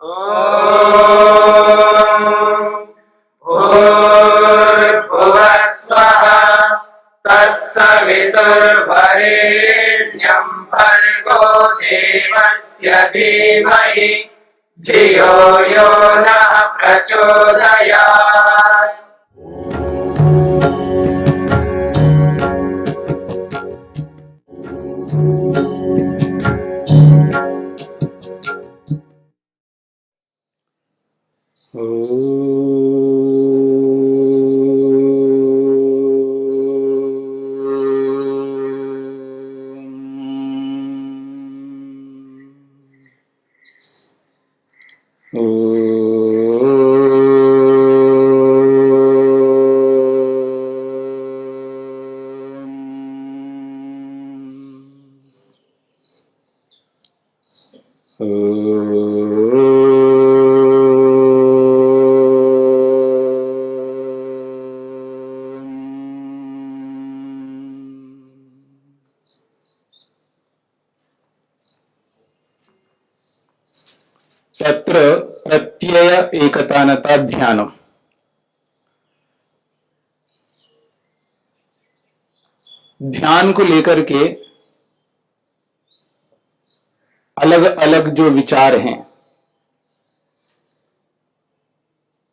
भूर्भुवः स्वः तत्सवितुर्वरेण्यं भर्गो देवस्य धीमहि धियो यो नः प्रचोदयात्। तत्र प्रत्यय एकतानता ध्यानम। ध्यान को लेकर के अलग अलग जो विचार हैं,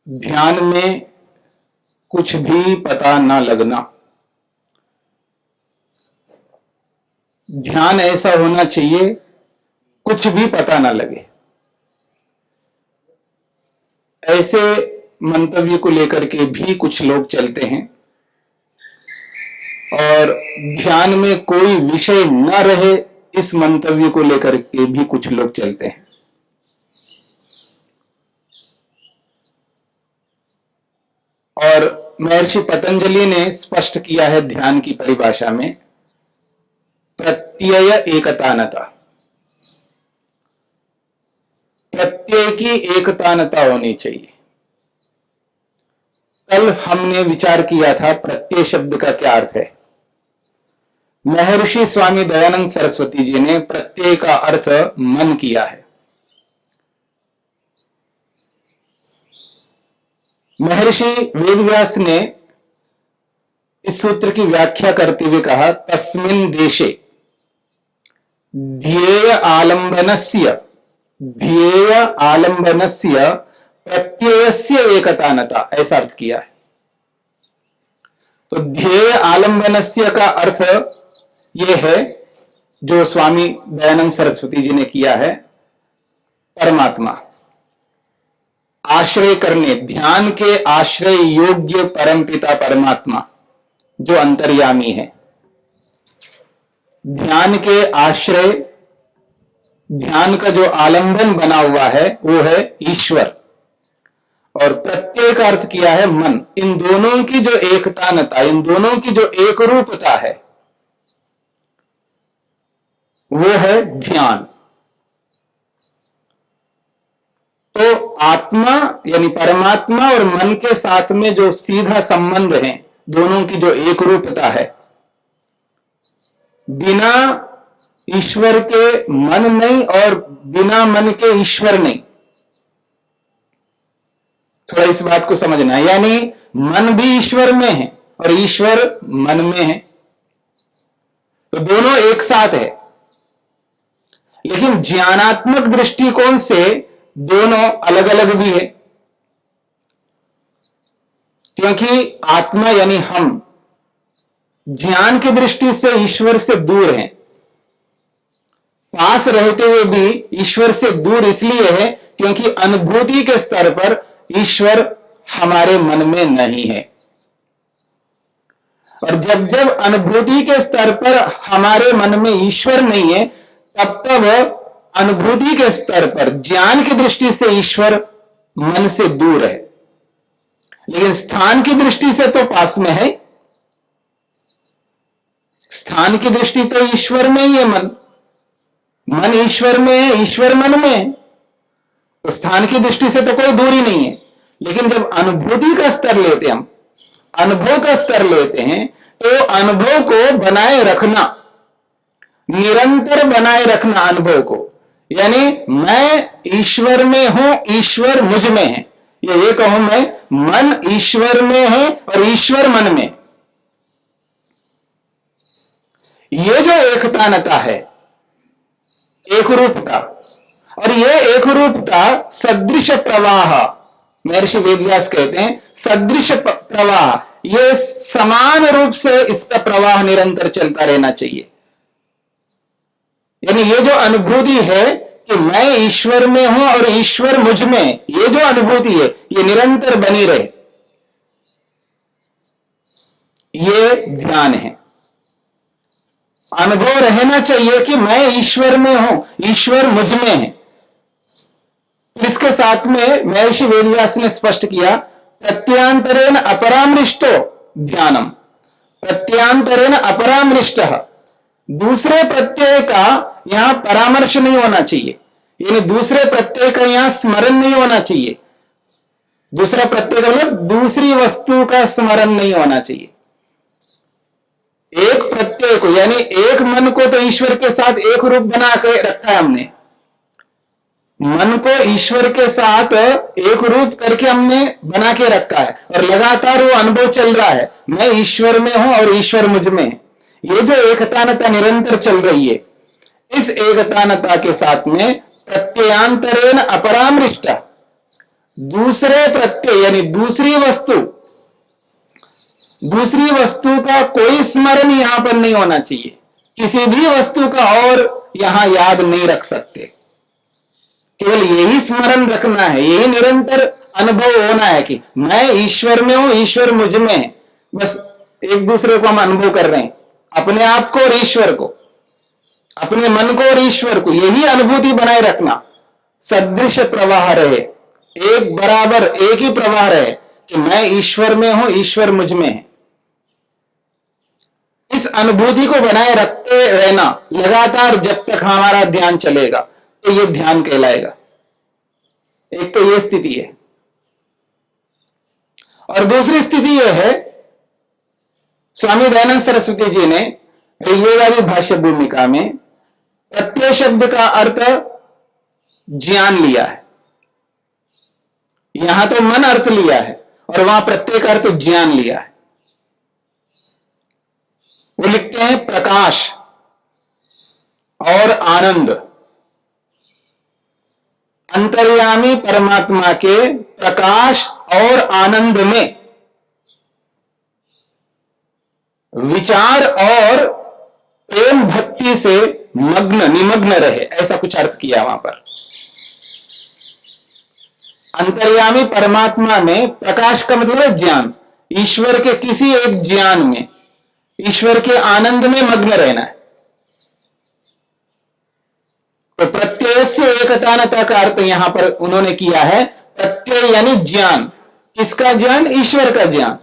ध्यान में कुछ भी पता ना लगना, ध्यान ऐसा होना चाहिए कुछ भी पता ना लगे, ऐसे मंतव्य को लेकर के भी कुछ लोग चलते हैं। और ध्यान में कोई विषय न रहे, इस मंतव्य को लेकर के भी कुछ लोग चलते हैं। और महर्षि पतंजलि ने स्पष्ट किया है ध्यान की परिभाषा में, प्रत्यय एकतानता। प्रत्यय की एकतानता होनी चाहिए। कल हमने विचार किया था प्रत्यय शब्द का क्या अर्थ है। महर्षि स्वामी दयानंद सरस्वती जी ने प्रत्यय का अर्थ मन किया है। महर्षि वेदव्यास ने इस सूत्र की व्याख्या करते हुए कहा, तस्मिन् देशे ध्येय आलंबनस्य प्रत्ययस्य एकतानता, ऐसा अर्थ किया है। तो ध्येय आलंबनस्य का अर्थ यह है जो स्वामी दयानंद सरस्वती जी ने किया है, परमात्मा। आश्रय करने, ध्यान के आश्रय योग्य परमपिता परमात्मा जो अंतर्यामी है। ध्यान के आश्रय, ध्यान का जो आलंबन बना हुआ है वो है ईश्वर। और प्रत्यय का अर्थ किया है मन। इन दोनों की जो एकतानता, इन दोनों की जो एक रूपता है वो है ध्यान। तो आत्मा यानी परमात्मा और मन के साथ में जो सीधा संबंध है, दोनों की जो एक रूपता है, बिना ईश्वर के मन नहीं और बिना मन के ईश्वर नहीं। थोड़ा इस बात को समझना है। यानी मन भी ईश्वर में है और ईश्वर मन में है, तो दोनों एक साथ है। लेकिन ज्ञानात्मक दृष्टिकोण से दोनों अलग अलग भी है, क्योंकि आत्मा यानी हम ज्ञान की दृष्टि से ईश्वर से दूर हैं। पास रहते हुए भी ईश्वर से दूर इसलिए है क्योंकि अनुभूति के स्तर पर ईश्वर हमारे मन में नहीं है। और जब जब अनुभूति के स्तर पर हमारे मन में ईश्वर नहीं है, तब तब अनुभूति के स्तर पर ज्ञान की दृष्टि से ईश्वर मन से दूर है। लेकिन स्थान की दृष्टि से तो पास में है। स्थान की दृष्टि तो ईश्वर में ही है। मन ईश्वर में है, ईश्वर मन में है, तो स्थान की दृष्टि से तो कोई दूरी नहीं है। लेकिन जब अनुभूति का स्तर लेते हम, अनुभव का स्तर लेते हैं, तो अनुभव को बनाए रखना, निरंतर बनाए रखना अनुभव को, यानी मैं ईश्वर में हूं, ईश्वर मुझ में है। ये कहूं मैं, मन ईश्वर में है और ईश्वर मन में। ये जो एकतानता है, एक रूपता, और ये एक रूपता सदृश प्रवाह, महर्षि वेदव्यास कहते हैं सदृश प्रवाह, ये समान रूप से इसका प्रवाह निरंतर चलता रहना चाहिए। यानी ये जो अनुभूति है कि मैं ईश्वर में हूं और ईश्वर मुझ में, ये जो अनुभूति है ये निरंतर बनी रहे, ये ध्यान है। अनुभव रहना चाहिए कि मैं ईश्वर में हूं, ईश्वर मुझ में है। इसके साथ में महर्षि वेदव्यास ने स्पष्ट किया, प्रत्यांतरेण अपरामृष्टो ध्यानम, प्रत्यांतरेण अपरामृष्ट, दूसरे प्रत्यय का यहां परामर्श नहीं होना चाहिए, यानी दूसरे प्रत्यय का यहां स्मरण नहीं होना चाहिए। दूसरा प्रत्यय का मतलब दूसरी वस्तु का स्मरण नहीं होना चाहिए। एक प्रत्यय को, यानी एक मन को तो ईश्वर के साथ एक रूप बना के रखा है हमने, मन को ईश्वर के साथ एक रूप करके हमने बना के रखा है और लगातार वो अनुभव चल रहा है, मैं ईश्वर में हूं और ईश्वर मुझ में है। ये जो एकतानता निरंतर चल रही है, इस एकतानता के साथ में प्रत्ययांतरेण अपरामृष्ट, दूसरे प्रत्यय यानी दूसरी वस्तु का कोई स्मरण यहां पर नहीं होना चाहिए। किसी भी वस्तु का और यहां याद नहीं रख सकते, केवल यही स्मरण रखना है, यही निरंतर अनुभव होना है कि मैं ईश्वर में हूं, ईश्वर मुझ में है। बस एक दूसरे को हम अनुभव कर रहे हैं, अपने आप को और ईश्वर को, अपने मन को और ईश्वर को, यही अनुभूति बनाए रखना। सदृश प्रवाह रहे, एक बराबर एक ही प्रवाह रहे कि मैं ईश्वर में हूं, ईश्वर मुझ में है। इस अनुभूति को बनाए रखते रहना लगातार जब तक हमारा ध्यान चलेगा, तो यह ध्यान कहलाएगा। एक तो यह स्थिति है, और दूसरी स्थिति यह है, स्वामी दयानंद सरस्वती जी ने ऋग्वेदादि भाष्य भूमिका में प्रत्यय शब्द का अर्थ ज्ञान लिया है। यहां तो मन अर्थ लिया है और वहां प्रत्यय का अर्थ ज्ञान लिया है। वो लिखते हैं प्रकाश और आनंद, अंतर्यामी परमात्मा के प्रकाश और आनंद में विचार और प्रेम भक्ति से निमग्न रहे, ऐसा कुछ अर्थ किया वहां पर। अंतर्यामी परमात्मा में प्रकाश का मतलब है ज्ञान, ईश्वर के किसी एक ज्ञान में, ईश्वर के आनंद में मग्न रहना है। तो प्रत्यय से एकतानता का अर्थ यहां पर उन्होंने किया है प्रत्यय यानी ज्ञान। किसका ज्ञान? ईश्वर का ज्ञान।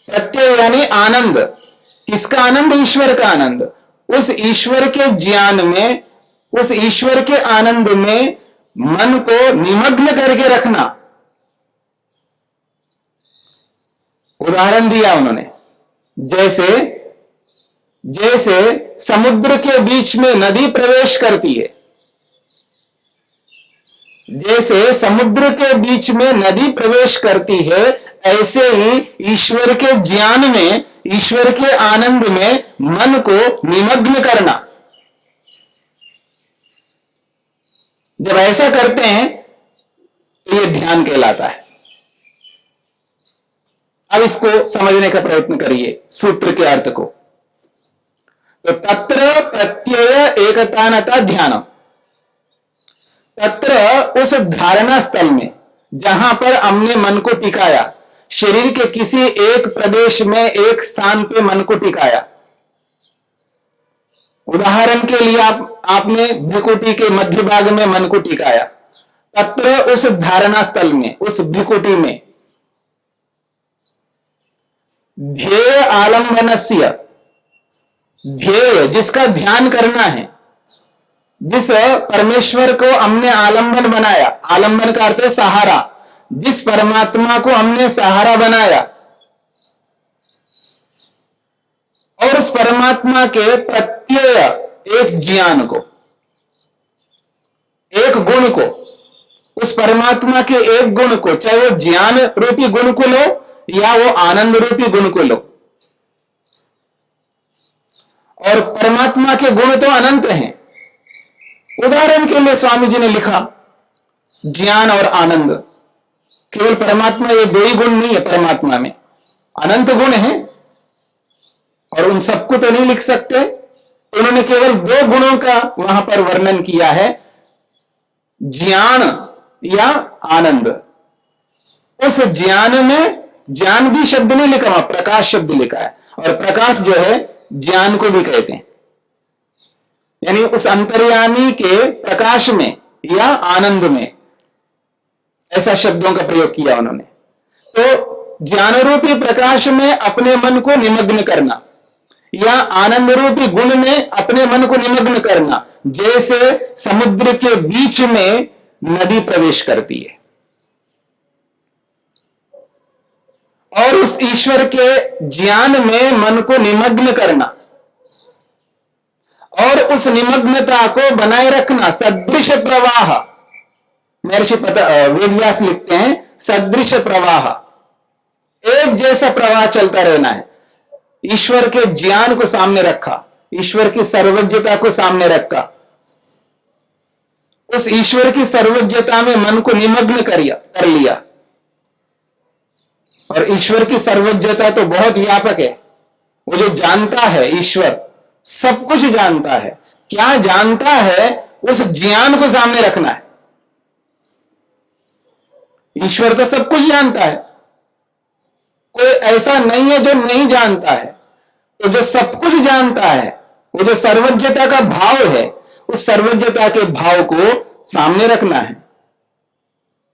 प्रत्यय यानी आनंद। किसका आनंद? ईश्वर का आनंद। उस ईश्वर के ज्ञान में, उस ईश्वर के आनंद में मन को निमग्न करके रखना। उदाहरण दिया उन्होंने, जैसे समुद्र के बीच में नदी प्रवेश करती है, जैसे समुद्र के बीच में नदी प्रवेश करती है, ऐसे ही ईश्वर के ज्ञान में, ईश्वर के आनंद में मन को निमग्न करना। जब ऐसा करते हैं तो यह ध्यान कहलाता है। अब इसको समझने का प्रयत्न करिए, सूत्र के अर्थ को। तो तत्र प्रत्यय एकतानता ध्यानम, तत्र उस धारणा स्थल में जहां पर हमने मन को टिकाया, शरीर के किसी एक प्रदेश में, एक स्थान पे मन को टिकाया। उदाहरण के लिए आपने भ्रिकुटी के मध्य भाग में मन को टिकाया। तत्र उस धारणा स्थल में, उस भ्रिकुटी में ध्येय आलंबनस्य, ध्येय जिसका ध्यान करना है, जिस परमेश्वर को हमने आलंबन बनाया, आलंबन का अर्थ है सहारा, जिस परमात्मा को हमने सहारा बनाया और उस परमात्मा के प्रत्यय एक ज्ञान को, एक गुण को, उस परमात्मा के एक गुण को, चाहे वो ज्ञान रूपी गुण को लो या वो आनंद रूपी गुण को लो, और परमात्मा के गुण तो अनंत हैं। उदाहरण के लिए स्वामी जी ने लिखा ज्ञान और आनंद, केवल परमात्मा, ये दो ही गुण नहीं है परमात्मा में, अनंत गुण हैं और उन सबको तो नहीं लिख सकते। तो उन्होंने केवल दो गुणों का वहां पर वर्णन किया है, ज्ञान या आनंद। उस ज्ञान में ज्ञान भी शब्द नहीं लिखा, वहां प्रकाश शब्द लिखा है, और प्रकाश जो है ज्ञान को भी कहते हैं, यानी उस अंतर्यामी के प्रकाश में या आनंद में, ऐसा शब्दों का प्रयोग किया उन्होंने। तो ज्ञान रूपी प्रकाश में अपने मन को निमग्न करना या आनंद रूपी गुण में अपने मन को निमग्न करना, जैसे समुद्र के बीच में नदी प्रवेश करती है, और उस ईश्वर के ज्ञान में मन को निमग्न करना और उस निमग्नता को बनाए रखना। सदृश प्रवाह, महर्षि वेदव्यास लिखते हैं, सदृश प्रवाह, एक जैसा प्रवाह चलता रहना है। ईश्वर के ज्ञान को सामने रखा, ईश्वर की सर्वज्ञता को सामने रखा, उस ईश्वर की सर्वज्ञता में मन को निमग्न कर लिया। और ईश्वर की सर्वज्ञता तो बहुत व्यापक है, वो जो जानता है, ईश्वर सब कुछ जानता है, क्या जानता है उस ज्ञान को सामने रखना है। ईश्वर तो सब कुछ जानता है, कोई ऐसा नहीं है जो नहीं जानता है। तो जो सब कुछ जानता है, वो जो सर्वज्ञता का भाव है, उस सर्वज्ञता के भाव को सामने रखना है।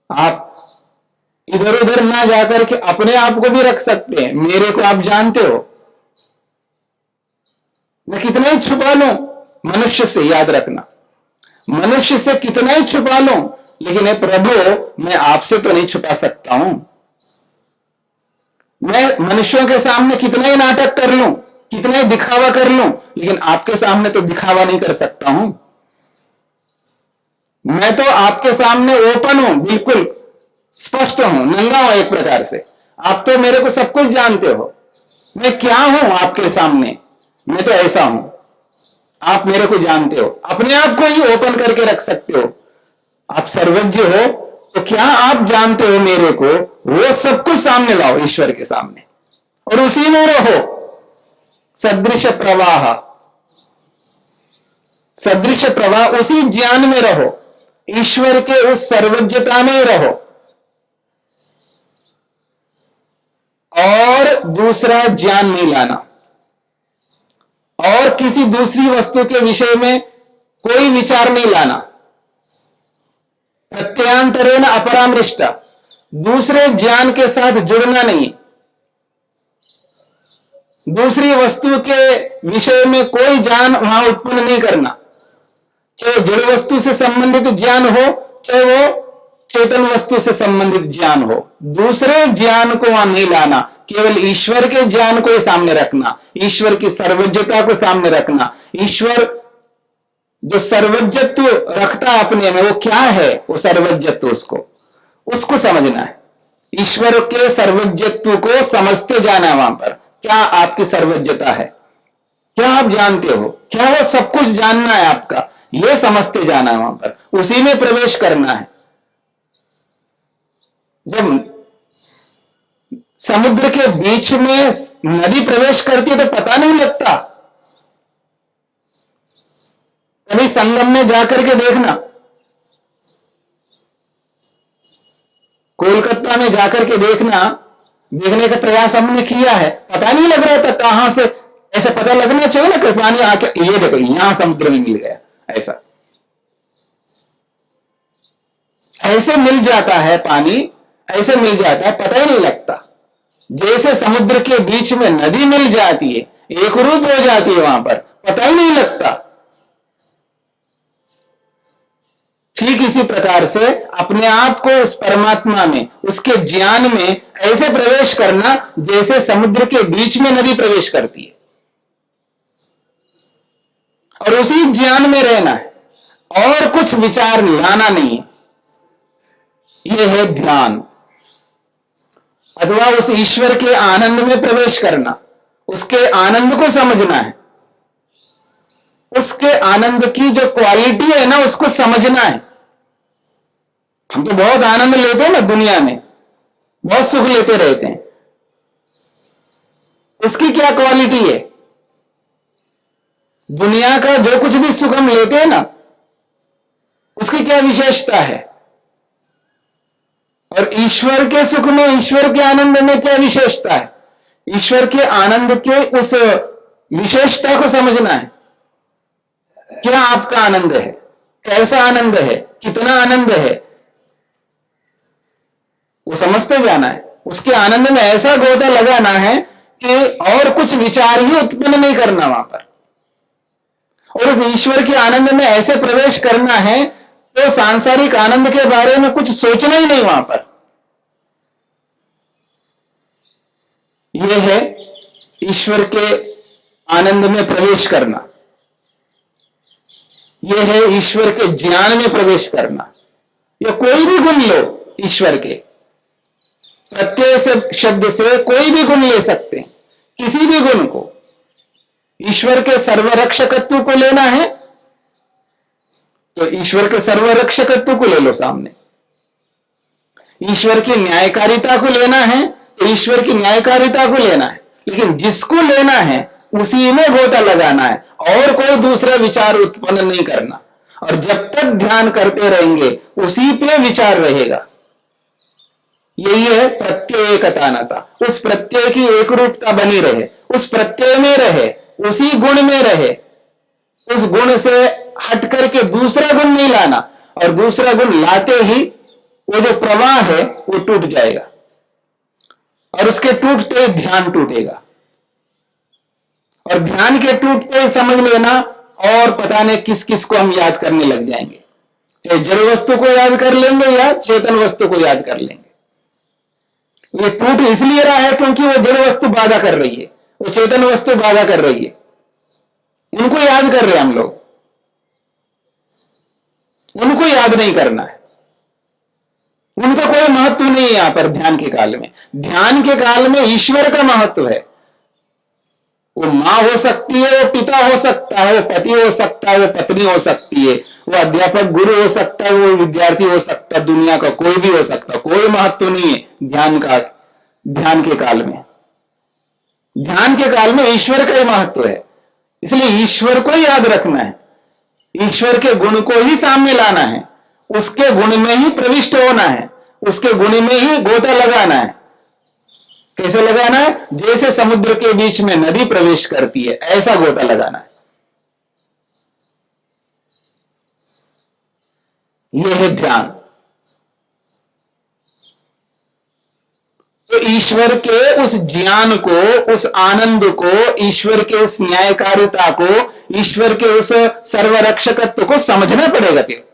आप इधर उधर ना जाकर के अपने आप को भी रख सकते हैं। मेरे को आप जानते हो, मैं कितना ही छुपा लूं मनुष्य से, याद रखना, मनुष्य से कितना ही छुपा लूं, लेकिन हे प्रभु मैं आपसे तो नहीं छुपा सकता हूं। मैं मनुष्यों के सामने कितना ही नाटक कर लूं, कितना ही दिखावा कर लूं, लेकिन आपके सामने तो दिखावा नहीं कर सकता हूं। मैं तो आपके सामने ओपन हूं, बिल्कुल स्पष्ट हूं, नंगा हूं एक प्रकार से। आप तो मेरे को सब कुछ जानते हो, मैं क्या हूं आपके सामने, मैं तो ऐसा हूं, आप मेरे को जानते हो। अपने आप को ही ओपन करके रख सकते हो। आप सर्वज्ञ हो तो क्या आप जानते हो मेरे को, वो सब कुछ सामने लाओ ईश्वर के सामने और उसी में रहो। सदृश प्रवाह, सदृश प्रवाह, उसी ज्ञान में रहो, ईश्वर के उस सर्वज्ञता में रहो। और दूसरा ज्ञान नहीं लाना, और किसी दूसरी वस्तु के विषय में कोई विचार नहीं लाना। प्रत्यांतरेण अपरामृष्टा, दूसरे ज्ञान के साथ जुड़ना नहीं, दूसरी वस्तु के विषय में कोई ज्ञान वहां उत्पन्न नहीं करना। चाहे जड़ वस्तु से संबंधित ज्ञान हो, चाहे वो चेतन वस्तु से संबंधित ज्ञान हो, दूसरे ज्ञान को वहां नहीं लाना। केवल ईश्वर के ज्ञान को ही सामने रखना, ईश्वर की सर्वज्ञता को सामने रखना। ईश्वर जो सर्वज्ञत्व रखता है अपने में, वो क्या है, वो सर्वज्ञत्व, उसको समझना है। ईश्वर के सर्वज्ञत्व को समझते जाना है। वहां पर क्या आपकी सर्वज्ञता है, क्या आप जानते हो, क्या वो सब कुछ जानना है आपका, ये समझते जाना है। वहां पर उसी में प्रवेश करना है। जब समुद्र के बीच में नदी प्रवेश करती है तो पता नहीं लगता। कभी संगम में जाकर के देखना, कोलकाता में जाकर के देखना, देखने का प्रयास हमने किया है, पता नहीं लग रहा था कहां से। ऐसा पता लगना चाहिए ना कि पानी आके, ये देखो यहां समुद्र में मिल गया, ऐसा ऐसे मिल जाता है पानी, ऐसे मिल जाता है, पता ही नहीं लगता। जैसे समुद्र के बीच में नदी मिल जाती है, एक रूप हो जाती है, वहां पर पता ही नहीं लगता। ठीक इसी प्रकार से अपने आप को उस परमात्मा में, उसके ज्ञान में ऐसे प्रवेश करना जैसे समुद्र के बीच में नदी प्रवेश करती है, और उसी ज्ञान में रहना है। और कुछ विचार लाना नहीं है। यह है ध्यान, अथवा उस ईश्वर के आनंद में प्रवेश करना, उसके आनंद को समझना है, उसके आनंद की जो क्वालिटी है ना उसको समझना है। हम तो बहुत आनंद लेते हैं ना दुनिया में, बहुत सुख लेते रहते हैं, उसकी क्या क्वालिटी है? दुनिया का जो कुछ भी सुख हम लेते हैं ना उसकी क्या विशेषता है, और ईश्वर के सुख में, ईश्वर के आनंद में क्या विशेषता है? ईश्वर के आनंद के उस विशेषता को समझना है। क्या आपका आनंद है, कैसा आनंद है, कितना आनंद है, वो समझते जाना है। उसके आनंद में ऐसा गोता लगाना है कि और कुछ विचार ही उत्पन्न नहीं करना वहां पर, और उस ईश्वर के आनंद में ऐसे प्रवेश करना है तो सांसारिक आनंद के बारे में कुछ सोचना ही नहीं वहां पर। यह है ईश्वर के आनंद में प्रवेश करना, यह है ईश्वर के ज्ञान में प्रवेश करना। या कोई भी गुण लो ईश्वर के, प्रत्यय से शब्द से कोई भी गुण ले सकते हैं, किसी भी गुण को। ईश्वर के सर्वरक्षकत्व को लेना है तो ईश्वर के सर्वरक्षकत्व को ले लो सामने। ईश्वर की न्यायकारिता को लेना है तो ईश्वर की न्यायकारिता को लेना है, लेकिन जिसको लेना है उसी में गोता लगाना है और कोई दूसरा विचार उत्पन्न नहीं करना। और जब तक ध्यान करते रहेंगे उसी पे विचार रहेगा। यही है प्रत्येकतानता, उस प्रत्यय की एक रूपता बनी रहे, उस प्रत्यय में रहे, उसी गुण में रहे, उस गुण से हट करके दूसरा गुण नहीं लाना, और दूसरा गुण लाते ही वो जो प्रवाह है वो टूट जाएगा, और उसके टूटते ध्यान टूटेगा, और ध्यान के टूटते समझ लेना और पता नहीं किस किस को हम याद करने लग जाएंगे, चाहे जड़ वस्तु को याद कर लेंगे या चेतन वस्तु को याद कर लेंगे। ये टूट इसलिए रहा है क्योंकि वो जड़ वस्तु बाधा कर रही है, वो चेतन वस्तु बाधा कर रही है, उनको याद कर रहे हैं हम लोग, उनको याद नहीं करना है, उनका कोई महत्व नहीं है यहां पर। ध्यान के काल में, ध्यान के काल में ईश्वर का महत्व है। वो मां हो सकती है, वो पिता हो सकता है, वो पति हो सकता है, वो पत्नी हो सकती है, वो अध्यापक गुरु हो सकता है, वो विद्यार्थी हो सकता है, दुनिया का कोई भी हो सकता है, कोई महत्व नहीं है ध्यान का। ध्यान के काल में, ध्यान के काल में ईश्वर का ही महत्व है, इसलिए ईश्वर को ही याद रखना है, ईश्वर के गुण को ही सामने लाना है, उसके गुण में ही प्रविष्ट होना है, उसके गुण में ही गोता लगाना है। कैसे लगाना है? जैसे समुद्र के बीच में नदी प्रवेश करती है ऐसा गोता लगाना है। यह है ध्यान। तो ईश्वर के उस ज्ञान को, उस आनंद को, ईश्वर के उस न्यायकारिता को, ईश्वर के उस सर्वरक्षकत्व को समझना पड़ेगा। फिर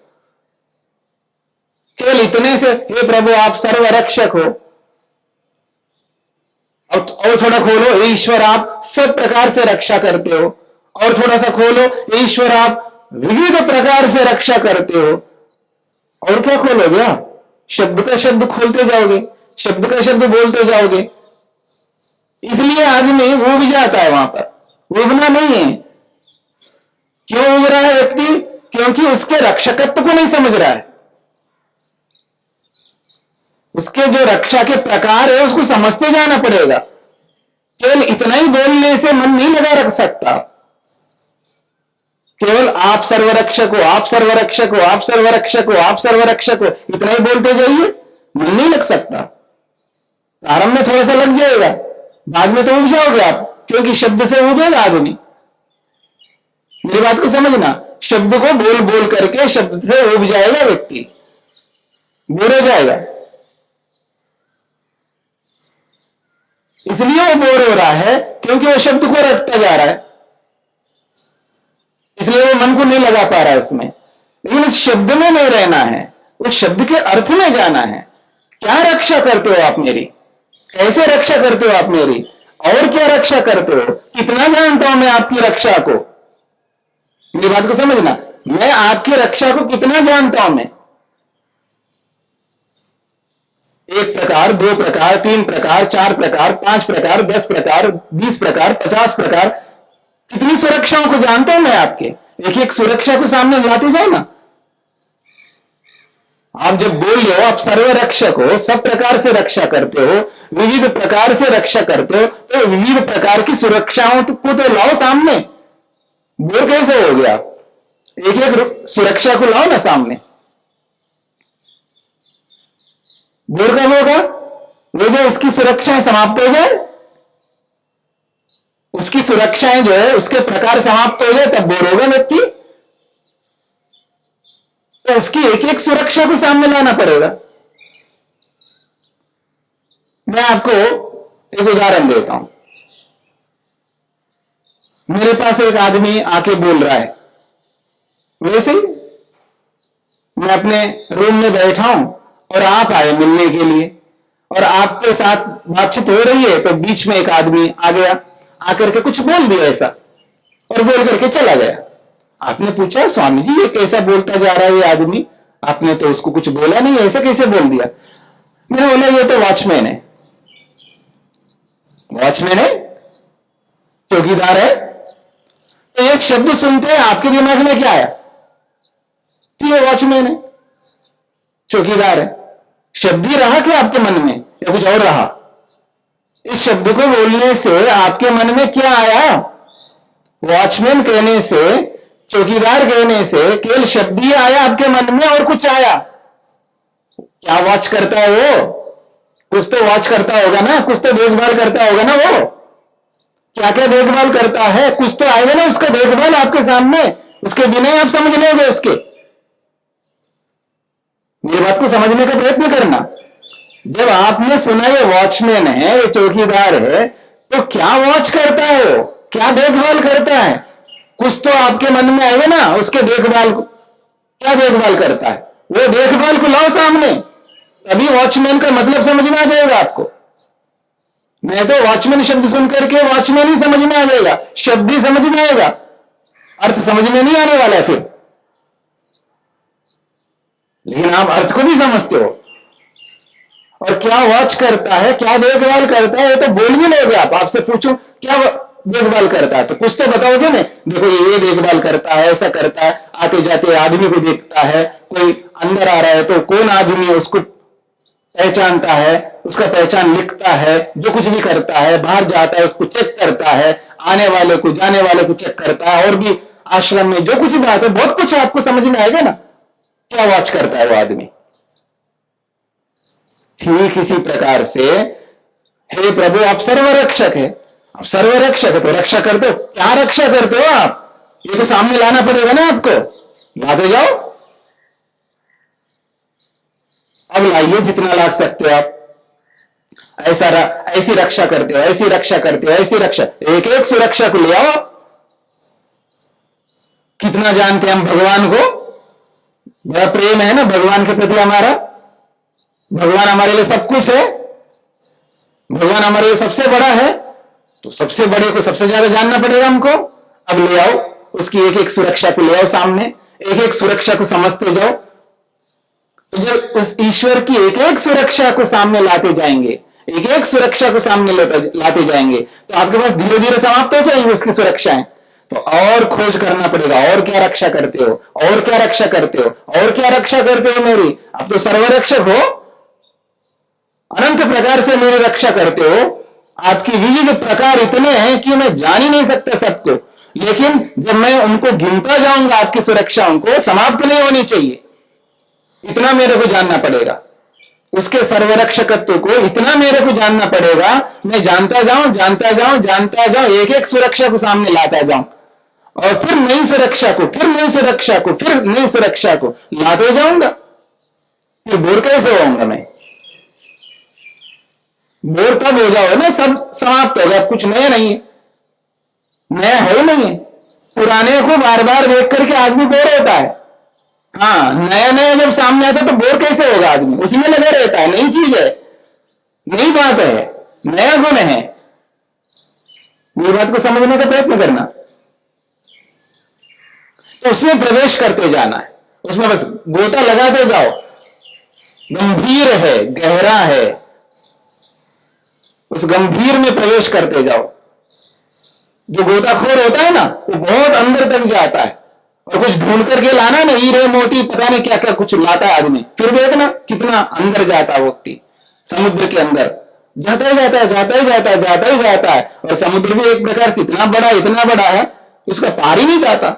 केवल इतने से हे प्रभु आप सर्वरक्षक हो, और थोड़ा खोलो ईश्वर आप सब प्रकार से रक्षा करते हो, और थोड़ा सा खोलो ईश्वर आप विविध प्रकार से रक्षा करते हो, और क्या खोलोगे आप? शब्द का शब्द खोलते जाओगे, शब्द का शब्द बोलते जाओगे। इसलिए आदमी उब जाता है वहां पर। उबना नहीं है। क्यों उब रहा है व्यक्ति? क्योंकि उसके रक्षकत्व को नहीं समझ रहा है, उसके जो रक्षा के प्रकार है उसको समझते जाना पड़ेगा। केवल इतना ही बोलने से मन नहीं लगा रख सकता। केवल आप सर्वरक्षक हो, आप सर्वरक्षक हो, आप सर्वरक्षक हो, आप सर्वरक्षक हो, इतना ही बोलते जाइए, मन नहीं लग सकता। प्रारंभ में थोड़ा सा लग जाएगा, बाद में तो उब जाओगे आप, क्योंकि शब्द से उबेगा आदमी। मेरी बात को समझना, शब्द को बोल बोल करके शब्द से उब जाएगा व्यक्ति, बोर हो जाएगा। इसलिए वो बोर हो रहा है क्योंकि वो शब्द को रटता जा रहा है, इसलिए वो मन को नहीं लगा पा रहा है उसमें। लेकिन उस शब्द में नहीं रहना है, उस शब्द के अर्थ में जाना है। क्या रक्षा करते हो आप मेरी? कैसे रक्षा करते हो आप मेरी? और क्या रक्षा करते हो? कितना जानता हूं मैं आपकी रक्षा को? मेरी बात को समझना। मैं आपकी रक्षा को कितना जानता हूं? मैं 1 प्रकार, 2 प्रकार, 3 प्रकार, 4 प्रकार, 5 प्रकार, 10 प्रकार, 20 प्रकार, 50 प्रकार, कितनी सुरक्षाओं को जानता हूं मैं आपके। एक एक सुरक्षा को सामने लाते जाओ ना। आप जब बोल रहे हो आप सर्वरक्षक हो, सब प्रकार से रक्षा करते हो, विविध प्रकार से रक्षा करते हो, तो विविध प्रकार की सुरक्षाओं को तो लाओ सामने। बोर कैसे हो गया? एक एक सुरक्षा को लाओ ना सामने। बोर कब होगा? वो जो उसकी सुरक्षाएं समाप्त हो जाए, उसकी सुरक्षाएं जो है उसके प्रकार समाप्त हो जाए, तब बोर होगा व्यक्ति। तो उसकी एक एक सुरक्षा को सामने लाना पड़ेगा। मैं आपको एक उदाहरण देता हूं। मेरे पास एक आदमी आके बोल रहा है, वैसे ही मैं अपने रूम में बैठा हूं और आप आए मिलने के लिए, और आपके साथ बातचीत हो रही है, तो बीच में एक आदमी आ गया, आकर के कुछ बोल दिया ऐसा, और बोल करके चला गया। आपने पूछा, स्वामी जी ये कैसा बोलता जा रहा है ये आदमी, आपने तो उसको कुछ बोला नहीं, ऐसा कैसे बोल दिया? मैंने बोला ये तो वॉचमैन है। वॉचमैन है, चौकीदार है। तो एक शब्द सुनते हैं आपके दिमाग में क्या आया? कि ये वॉचमैन है, चौकीदार है। शब्द ही रहा क्या आपके मन में, या कुछ और रहा? इस शब्द को बोलने से आपके मन में क्या आया? वॉचमैन कहने से, चौकीदार कहने से केवल शब्द ही आया आपके मन में, और कुछ आया? क्या वॉच करता है वो? कुछ तो वॉच करता होगा ना, कुछ तो देखभाल करता होगा ना। वो क्या क्या देखभाल करता है, कुछ तो आएगा ना उसका देखभाल आपके सामने। उसके बिना ही आप समझ लोगे उसके। मेरी बात को समझने का प्रयत्न करना। जब आपने सुना ये वॉचमैन है, ये चौकीदार है, तो क्या वॉच करता है वो, क्या देखभाल करता है? कुछ तो आपके मन में आएगा ना उसके देखभाल को। क्या देखभाल करता है? वो देखभाल को लाओ सामने, तभी वॉचमैन का मतलब समझ में आ जाएगा आपको। नहीं तो वॉचमैन शब्द सुनकर के वॉचमैन ही समझ में आ जाएगा, शब्द ही समझ में आएगा, अर्थ समझ में नहीं आने वाला है फिर। लेकिन आप अर्थ को भी समझते हो। और क्या वॉच करता है, क्या देखभाल करता है, तो बोल भी लोगे आप। आपसे पूछूं क्या देखभाल करता है, तो कुछ तो बताओगे ना। देखो ये देखभाल करता है, ऐसा करता है, आते जाते आदमी को देखता है, कोई अंदर आ रहा है तो कौन आदमी है उसको पहचानता है, उसका पहचान लिखता है, जो कुछ भी करता है, बाहर जाता है उसको चेक करता है, आने वाले को जाने वाले को चेक करता है, और भी आश्रम में जो कुछ भी बात है, बहुत कुछ आपको समझ में आएगा ना। क्या वॉच करता है वो आदमी। ठीक इसी प्रकार से हे प्रभु आप सर्वरक्षक है, आप सर्वरक्षक है, तो रक्षा करते हो। क्या रक्षा करते हो आप? ये तो सामने लाना पड़ेगा ना आपको। लाते जाओ, अब लाइए जितना ला सकते हो आप। ऐसी रक्षा करते हो, ऐसी रक्षा करते हो, ऐसी रक्षा, एक एक सुरक्षा को ले आओ। कितना जानते हैं हम भगवान को? बड़ा प्रेम है ना भगवान के प्रति हमारा। भगवान हमारे लिए सब कुछ है, भगवान हमारे लिए सबसे बड़ा है, तो सबसे बड़े को सबसे ज्यादा जानना पड़ेगा हमको। अब ले आओ उसकी एक एक सुरक्षा को, ले आओ सामने, एक एक सुरक्षा को समझते जाओ। तो जब उस ईश्वर की एक एक सुरक्षा को सामने लाते जाएंगे, एक एक सुरक्षा को सामने लाते जाएंगे, तो आपके पास धीरे धीरे समाप्त हो जाएंगी उसकी सुरक्षाएं। तो और खोज करना पड़ेगा, और क्या रक्षा करते हो, और क्या रक्षा करते हो, और क्या रक्षा करते हो मेरी। अब तो सर्वरक्षक हो, अनंत प्रकार से मेरी रक्षा करते हो। आपकी विविध प्रकार इतने हैं कि मैं जान ही नहीं सकता सबको, लेकिन जब मैं उनको गिनता जाऊंगा आपकी सुरक्षाओं को, समाप्त नहीं होनी चाहिए। इतना मेरे को जानना पड़ेगा, उसके सर्वरक्षकत्व को इतना मेरे को जानना पड़ेगा। मैं जानता जाऊं, जानता जाऊं, जानता जाऊं, एक एक सुरक्षा को सामने लाता जाऊं, और फिर नई सुरक्षा को, फिर नई सुरक्षा को, फिर नई सुरक्षा को लाते जाऊंगा। फिर बोर कैसे होऊंगा मैं? बोर तब हो जाओ ना सब समाप्त हो गया, कुछ नया नहीं है, नया है नहीं है। पुराने को बार बार देख करके आदमी बोर होता है। हाँ, नया नया जब सामने आता तो बोर कैसे होगा आदमी? उसमें लगा रहता है, नई चीज है, नई बात है, नया गुण है। मेरी बात को समझने का प्रयत्न करना। उसमें प्रवेश करते जाना है, उसमें बस गोता लगाते जाओ। गंभीर है, गहरा है, उस गंभीर में प्रवेश करते जाओ। जो गोताखोर होता है ना, वो बहुत अंदर तक जाता है और कुछ ढूंढ करके लाना ना, हीरे मोती पता नहीं क्या क्या कुछ लाता है आदमी, फिर देखना कितना अंदर जाता है व्यक्ति, समुद्र के अंदर जाता ही जाता है, जाता ही जाता है, जाता ही जाता है। और समुद्र भी एक प्रकार से इतना बड़ा है, उसका पार ही नहीं जाता,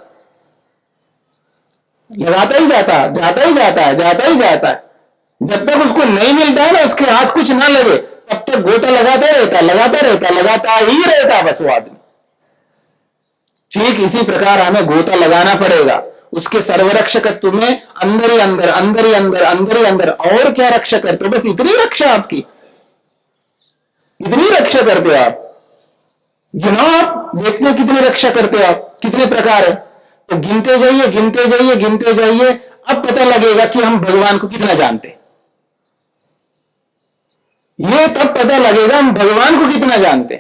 लगाता ही जाता है, जाता ही जाता है, जाता ही जाता है। जब तक उसको नहीं मिलता है ना, उसके हाथ कुछ ना लगे, तब तक गोता लगाता रहता, लगाता रहता, लगाता ही रहता बस वो आदमी। ठीक इसी प्रकार हमें गोता लगाना पड़ेगा उसके सर्वरक्षकत्व में, अंदर ही अंदर, अंदर ही अंदर, अंदर ही अंदर। और क्या रक्षा करते हो? बस इतनी रक्षा आपकी, इतनी रक्षा करते हो आप। गिनो, आप देखते हो कितनी रक्षा करते हो आप, कितने प्रकार है। तो गिनते जाइए, गिनते जाइए, गिनते जाइए, अब पता लगेगा कि हम भगवान को कितना जानते। ये तब पता लगेगा हम भगवान को कितना जानते।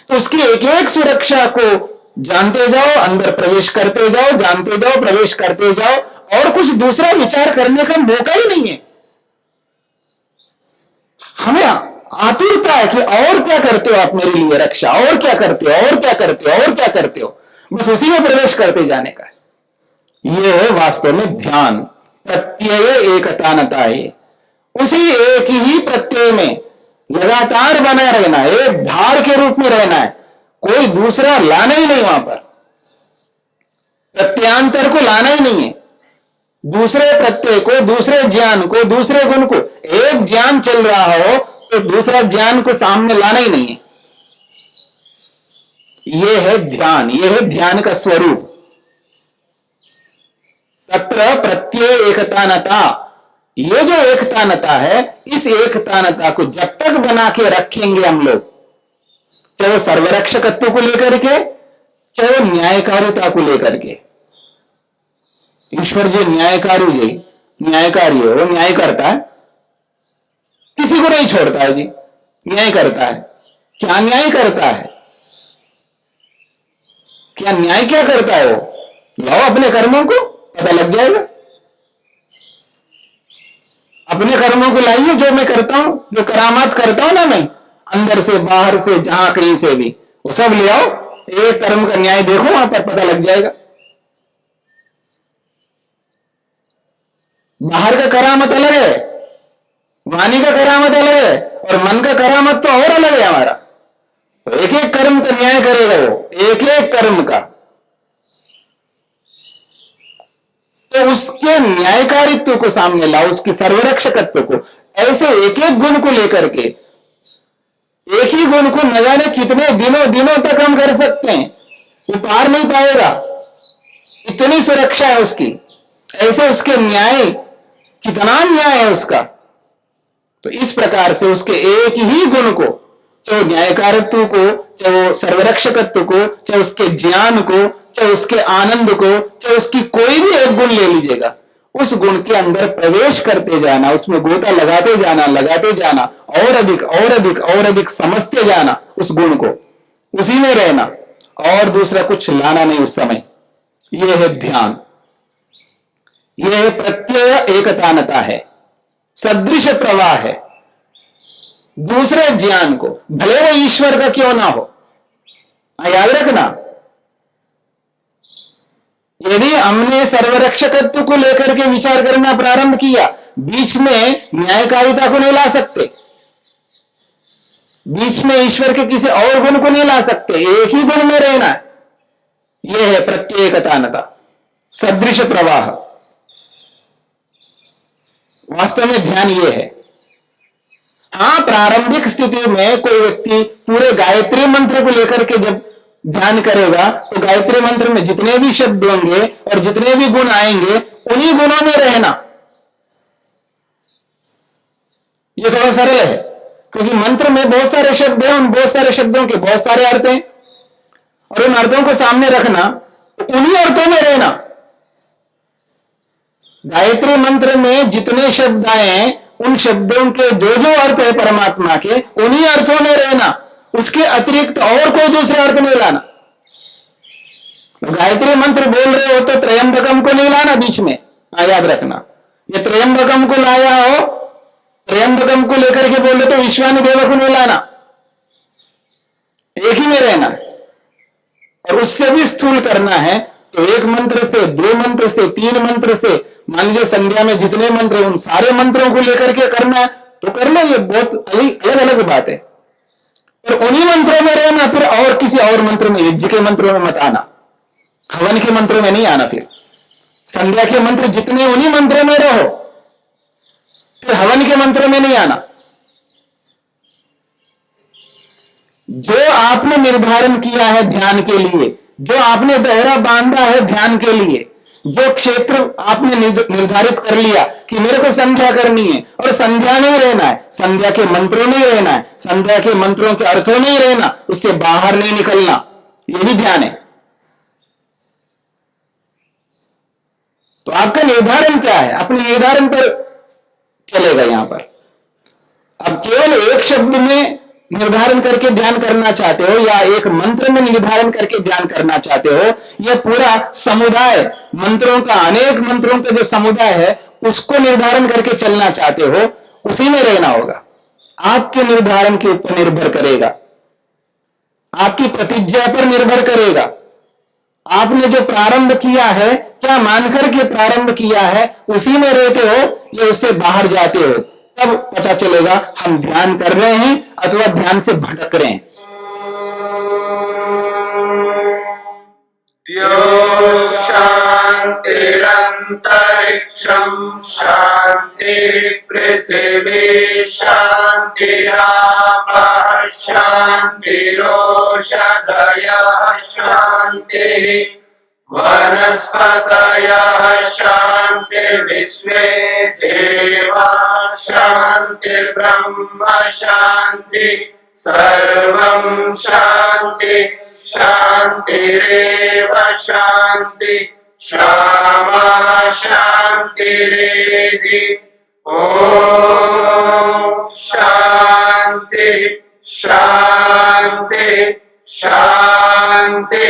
तो उसकी एक एक सुरक्षा को जानते जाओ, अंदर प्रवेश करते जाओ, जानते जाओ, प्रवेश करते जाओ, और कुछ दूसरा विचार करने का मौका ही नहीं है। हमें आतुरता है कि और क्या करते हो आप मेरे लिए रक्षा, और क्या करते हो, और क्या करते हो, और क्या करते हो, बस उसी में प्रवेश करते जाने का है। यह है वास्तव में ध्यान, प्रत्यय एकतानता है। उसी एक ही प्रत्यय में लगातार बना रहना है, एक धार के रूप में रहना है, कोई दूसरा लाना ही नहीं, वहां पर प्रत्यांतर को लाना ही नहीं है, दूसरे प्रत्यय को, दूसरे ज्ञान को, दूसरे गुण को। एक ज्ञान चल रहा हो तो दूसरा ज्ञान को सामने लाना ही नहीं है। यह है ध्यान, यह है ध्यान का स्वरूप। तत्र प्रत्यय एकतानता, ये जो एकतानता है, इस एकतानता को जब तक बना के रखेंगे हम लोग, चाहे वो सर्वरक्षकत्व को लेकर के, चाहे वो न्यायकारिता को लेकर के। ईश्वर जी न्यायकारी है, वो न्याय करता है, किसी को नहीं छोड़ता है जी, न्याय करता है। क्या न्याय करता है? क्या न्याय क्या करता है वो? लाओ अपने कर्मों को, पता लग जाएगा। अपने कर्मों को लाइए, जो मैं करता हूं, जो करामात करता हूं ना मैं, अंदर से बाहर से जहां कहीं से भी, वो सब ले आओ, एक कर्म का न्याय देखो, वहां पर पता लग जाएगा। बाहर का करामत अलग है, वाणी का करामत अलग है, और मन का करामत तो और अलग है हमारा। तो एक एक कर्म का न्याय करेगा वो, एक एक कर्म का। तो उसके न्यायकारित्व को सामने लाओ, उसकी सर्वरक्षकत्व को। ऐसे एक एक गुण को लेकर के, एक ही गुण को न जाने कितने दिनों तक हम कर सकते हैं, वो पार नहीं पाएगा, इतनी सुरक्षा है उसकी। ऐसे उसके न्याय, कितना न्याय है उसका। तो इस प्रकार से उसके एक ही गुण को, चाहे न्यायकारित्व को, चाहे वो सर्वरक्षकत्व को, चाहे उसके ज्ञान को, चाहे उसके आनंद को, चाहे उसकी कोई भी एक गुण ले लीजिएगा, उस गुण के अंदर प्रवेश करते जाना, उसमें गोता लगाते जाना, लगाते जाना, और अधिक और अधिक और अधिक समझते जाना उस गुण को, उसी में रहना, और दूसरा कुछ लाना नहीं उस समय। यह है ध्यान, यह प्रत्यय एकतानता है, सदृश प्रवाह है। दूसरे ज्ञान को, भले वो ईश्वर का क्यों ना हो, याद रखना, यदि हमने सर्वरक्षकत्व को लेकर के विचार करना प्रारंभ किया, बीच में न्यायकारिता को नहीं ला सकते, बीच में ईश्वर के किसी और गुण को नहीं ला सकते, एक ही गुण में रहना है। यह है प्रत्येकतानता, सदृश प्रवाह। वास्तव में ध्यान यह है। हां, प्रारंभिक स्थिति में कोई व्यक्ति पूरे गायत्री मंत्र को लेकर के जब ध्यान करेगा, तो गायत्री मंत्र में जितने भी शब्द होंगे और जितने भी गुण आएंगे, उन्हीं गुणों में रहना। यह थोड़ा सरल है, क्योंकि मंत्र में बहुत सारे शब्द हैं, उन बहुत सारे शब्दों के बहुत सारे अर्थ हैं, और उन अर्थों को सामने रखना, तो उन्हीं अर्थों में रहना। गायत्री मंत्र में जितने शब्द आए हैं, उन शब्दों के जो जो अर्थ है परमात्मा के, उन्हीं अर्थों में रहना, उसके अतिरिक्त और कोई दूसरे अर्थ नहीं लाना। तो गायत्री मंत्र बोल रहे हो तो त्रयंबकम को नहीं लाना बीच में, याद रखना। ये त्रयंबकम को लाया हो, त्रयंबकम को लेकर के बोल रहे तो विश्वानि देव को नहीं लाना, एक ही में रहना। और उससे भी स्थूल करना है तो एक मंत्र से, दो मंत्र से, तीन मंत्र से, मान लीजिए संध्या में जितने मंत्र हैं उन सारे मंत्रों को लेकर के करना है तो कर लो, ये बहुत अलग अलग बात है। पर उन्हीं मंत्रों में रहना, फिर और किसी और मंत्र में, यज्ञ के मंत्रों में मत आना, हवन के मंत्रों में नहीं आना। फिर संध्या के मंत्र जितने उन्हीं मंत्रों में रहो, फिर हवन के मंत्रों में नहीं आना। जो आपने निर्धारण किया है ध्यान के लिए, जो आपने दायरा बांधा है ध्यान के लिए, जो क्षेत्र आपने निर्धारित कर लिया कि मेरे को संध्या करनी है और संध्या में ही रहना है, संध्या के मंत्रों में ही रहना है, संध्या के मंत्रों के अर्थों में ही रहना, उससे बाहर नहीं निकलना, यह भी ध्यान है। तो आपका निर्धारण क्या है, अपने निर्धारण पर चलेगा यहां पर। अब केवल एक शब्द में निर्धारण करके ध्यान करना चाहते हो या एक मंत्र में निर्धारण करके ध्यान करना चाहते हो, यह पूरा समुदाय मंत्रों का, अनेक मंत्रों का जो समुदाय है उसको निर्धारण करके चलना चाहते हो, उसी में रहना होगा। आपके निर्धारण के ऊपर निर्भर करेगा, आपकी प्रतिज्ञा पर निर्भर करेगा। आपने जो प्रारंभ किया है, क्या मानकर के प्रारंभ किया है, उसी में रहते हो या उससे बाहर जाते हो, तब पता चलेगा हम ध्यान कर रहे हैं अथवा ध्यान से भटक रहे हैं। शांतिरंतरिक्षम शांति पृथ्वी शांतिरापः शांतिरोषधयः शांति वनस्पतयः शांतिर्विश्वे देवाः शांतिर्ब्रह्म शांति सर्वं शांति शांतिरेव शांति क्षमा शांतिरेधि। ओम शांति शांति शांति।